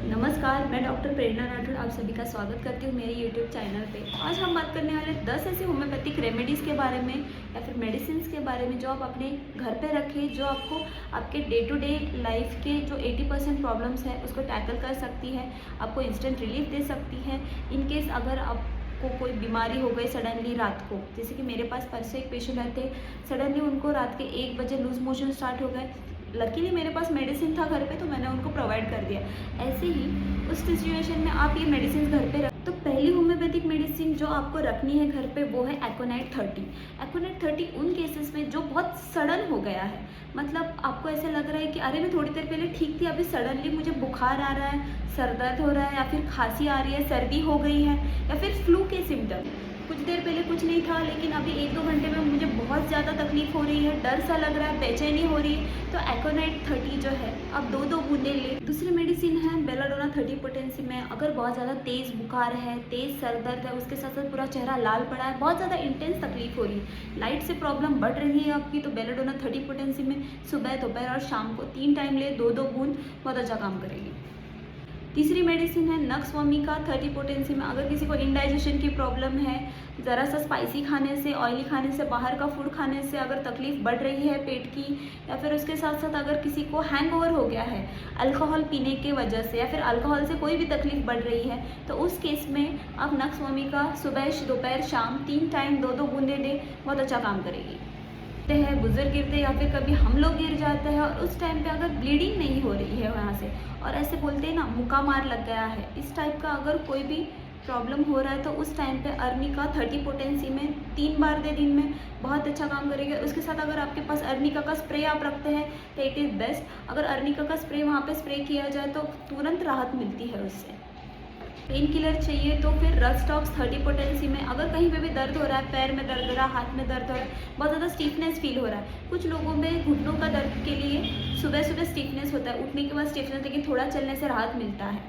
नमस्कार, मैं डॉक्टर प्रेरणा राठौड़ आप सभी का स्वागत करती हूँ मेरे यूट्यूब चैनल पे। आज हम बात करने वाले 10 ऐसे होम्योपैथिक रेमेडीज़ के बारे में या फिर मेडिसिन के बारे में जो आप अपने घर पे रखें, जो आपको आपके डे टू डे लाइफ के जो 80% प्रॉब्लम्स है उसको टैकल कर सकती है, आपको इंस्टेंट रिलीफ दे सकती है। इन केस अगर आपको कोई बीमारी हो गई सडनली रात को, जैसे कि मेरे पास परसों एक पेशेंट आए थे, सडनली उनको रात के 1 बजे लूज मोशन स्टार्ट हो गए। लकीली मेरे पास मेडिसिन था घर पे, तो मैंने उनको प्रोवाइड कर दिया। ऐसे ही उस सिचुएशन में आप ये मेडिसिन घर पे रख, तो पहली होम्योपैथिक मेडिसिन जो आपको रखनी है घर पे वो है एकोनाइट 30। एकोनाइट 30 उन केसेस में जो बहुत सडन हो गया है, मतलब आपको ऐसा लग रहा है कि अरे मैं थोड़ी देर पहले ठीक थी, अभी सडनली मुझे बुखार आ रहा है, सर दर्द हो रहा है, या फिर खांसी आ रही है, सर्दी हो गई है, या फिर फ्लू के सिम्टम। कुछ देर पहले कुछ नहीं था लेकिन अभी 1-2 घंटे में मुझे बहुत ज़्यादा तकलीफ हो रही है, डर सा लग रहा है, बेचैनी हो रही है, तो एकोनाइट 30 जो है आप 2-2 बूंदे ले। दूसरी मेडिसिन है बेलाडोना 30 पोटेंसी में। अगर बहुत ज़्यादा तेज़ बुखार है, तेज़ सर दर्द है, उसके साथ साथ पूरा चेहरा लाल पड़ा है, बहुत ज़्यादा इंटेंस तकलीफ हो रही है, लाइट से प्रॉब्लम बढ़ रही है आपकी, तो बेलाडोना 30 पोटेंसी में सुबह, दोपहर और शाम को 3 टाइम ले, 2-2 बूंद, बहुत अच्छा काम करेगी। तीसरी मेडिसिन है नक्स वोमिका 30 पोटेंसी में। अगर किसी को इंडाइजेशन की प्रॉब्लम है, ज़रा सा स्पाइसी खाने से, ऑयली खाने से, बाहर का फूड खाने से अगर तकलीफ़ बढ़ रही है पेट की, या फिर उसके साथ साथ अगर किसी को हैंगओवर हो गया है अल्कोहल पीने के वजह से, या फिर अल्कोहल से कोई भी तकलीफ़ बढ़ रही है, तो उस केस में आप नक्स वोमिका सुबह, दोपहर, शाम 3 टाइम 2-2 बूंदे लें, बहुत अच्छा काम करेगी। है बुजुर्ग गिरते या फिर कभी हम लोग गिर जाते हैं और उस टाइम पे अगर ब्लीडिंग नहीं हो रही है वहाँ से, और ऐसे बोलते हैं ना मुक्का मार लग गया है, इस टाइप का अगर कोई भी प्रॉब्लम हो रहा है, तो उस टाइम पे अर्निका 30 पोटेंसी में 3 बार दे दिन में, बहुत अच्छा काम करेगा। उसके साथ अगर आपके पास अर्निका का स्प्रे आप रखते हैं तो इट इज़ बेस्ट। अगर अर्निका का स्प्रे वहाँ पे स्प्रे किया जाए तो तुरंत राहत मिलती है उससे। पेन किलर चाहिए तो फिर रस्टॉक्स 30 पोटेंसी में। अगर कहीं पे भी दर्द हो रहा है, पैर में दर्द हो रहा है, हाथ में दर्द हो रहा है, बहुत ज़्यादा स्टिफनेस फील हो रहा है, कुछ लोगों में घुटनों का दर्द के लिए सुबह सुबह स्टिफनेस होता है, उठने के बाद स्टिफनेस, लेकिन थोड़ा चलने से राहत मिलता है,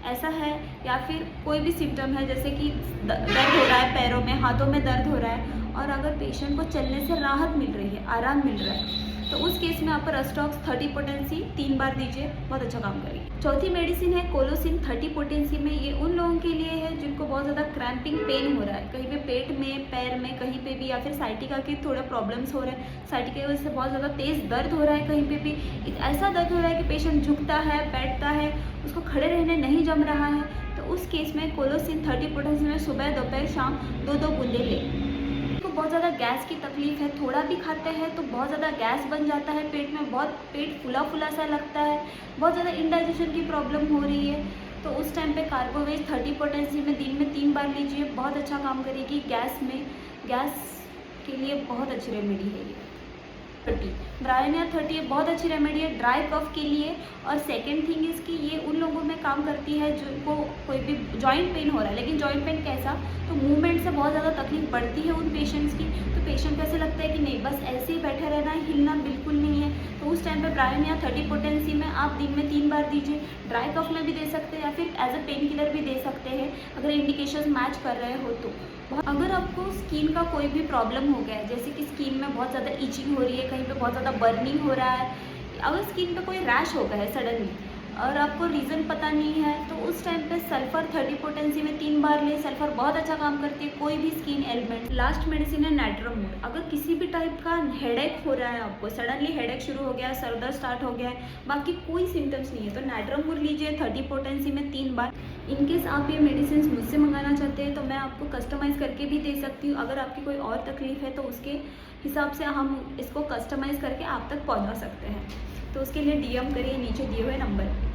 ऐसा है। या फिर कोई भी सिम्टम है जैसे कि दर्द हो रहा है पैरों में, हाथों में दर्द हो रहा है, और अगर पेशेंट को चलने से राहत मिल रही है, आराम मिल रहा है, तो उस केस में आप रस्टॉक्स 30 पोटेंसी 3 बार दीजिए, बहुत अच्छा काम करेगी। चौथी मेडिसिन है कोलोसिन 30 पोटेंसी में। ये उन लोगों के लिए है जिनको बहुत ज़्यादा क्रैम्पिंग पेन हो रहा है, कहीं पे पेट में, पैर में, कहीं पे भी, या फिर साइटिका के थोड़े प्रॉब्लम्स हो रहे हैं, साइटिका की वजह से बहुत ज़्यादा तेज़ दर्द हो रहा है, कहीं पे भी ऐसा दर्द हो रहा है कि पेशेंट झुकता है, बैठता है, उसको खड़े रहने नहीं जम रहा है, तो उस केस में कोलोसिन 30 पोटेंसी में सुबह, दोपहर, शाम 2-2 बूंदे लें। बहुत ज़्यादा गैस की तकलीफ है, थोड़ा भी खाते हैं तो बहुत ज़्यादा गैस बन जाता है पेट में, बहुत पेट फुला फुला सा लगता है, बहुत ज़्यादा इंडाइजेशन की प्रॉब्लम हो रही है, तो उस टाइम पे कार्बोवेज 30 पोटेंसी में दिन में 3 बार लीजिए, बहुत अच्छा काम करेगी। गैस के लिए बहुत अच्छी रेमेडी है ये 30। ब्रायोनिया 30 बहुत अच्छी रेमेडी है ड्राई कफ के लिए। और सेकेंड थिंग इज़ कि ये उन लोगों में काम करती है जिनको कोई भी जॉइंट पेन हो रहा है, लेकिन जॉइंट पेन कैसा, तो मूवमेंट से बहुत ज़्यादा तकलीफ बढ़ती है उन पेशेंट्स की, तो पेशेंट को ऐसे लगता है कि नहीं बस ऐसे ही बैठे रहना है, हिलना बिल्कुल नहीं है, तो उस टाइम पे ब्रायोनिया 30 पोटेंसी में आप दिन में 3 बार दीजिए। ड्राई कफ में भी दे सकते हैं या फिर एज अ पेन किलर भी दे सकते हैं अगर इंडिकेशन मैच कर रहे हो तो। अगर आपको स्किन का कोई भी प्रॉब्लम हो गया है, जैसे कि स्किन में बहुत ज़्यादा इचिंग हो रही है, कहीं पे बहुत ज़्यादा बर्निंग हो रहा है, अगर स्किन पे कोई रैश हो गया है सडनली और आपको रीज़न पता नहीं है, तो उस टाइम पे सल्फर 30 पोटेंसी में 3 बार ले। सल्फर बहुत अच्छा काम करती है कोई भी स्किन एलिमेंट। लास्ट मेडिसिन है नाइट्रोमूर। अगर किसी भी टाइप का हेडेक हो रहा है, आपको सडनली हेडेक शुरू हो गया है, सर दर्द स्टार्ट हो गया है, बाकी कोई सिम्टम्स नहीं है, तो नाइट्रोमूर लीजिए 30 पोटेंसी में 3 बार। इनकेस आप ये मेडिसिन मुझसे मंगाना चाहते हैं तो मैं आपको कस्टमाइज़ करके भी दे सकती हूँ। अगर आपकी कोई और तकलीफ़ है तो उसके हिसाब से हम इसको कस्टमाइज़ करके आप तक पहुँचा सकते हैं, तो उसके लिए DM करिए नीचे दिए हुए नंबर।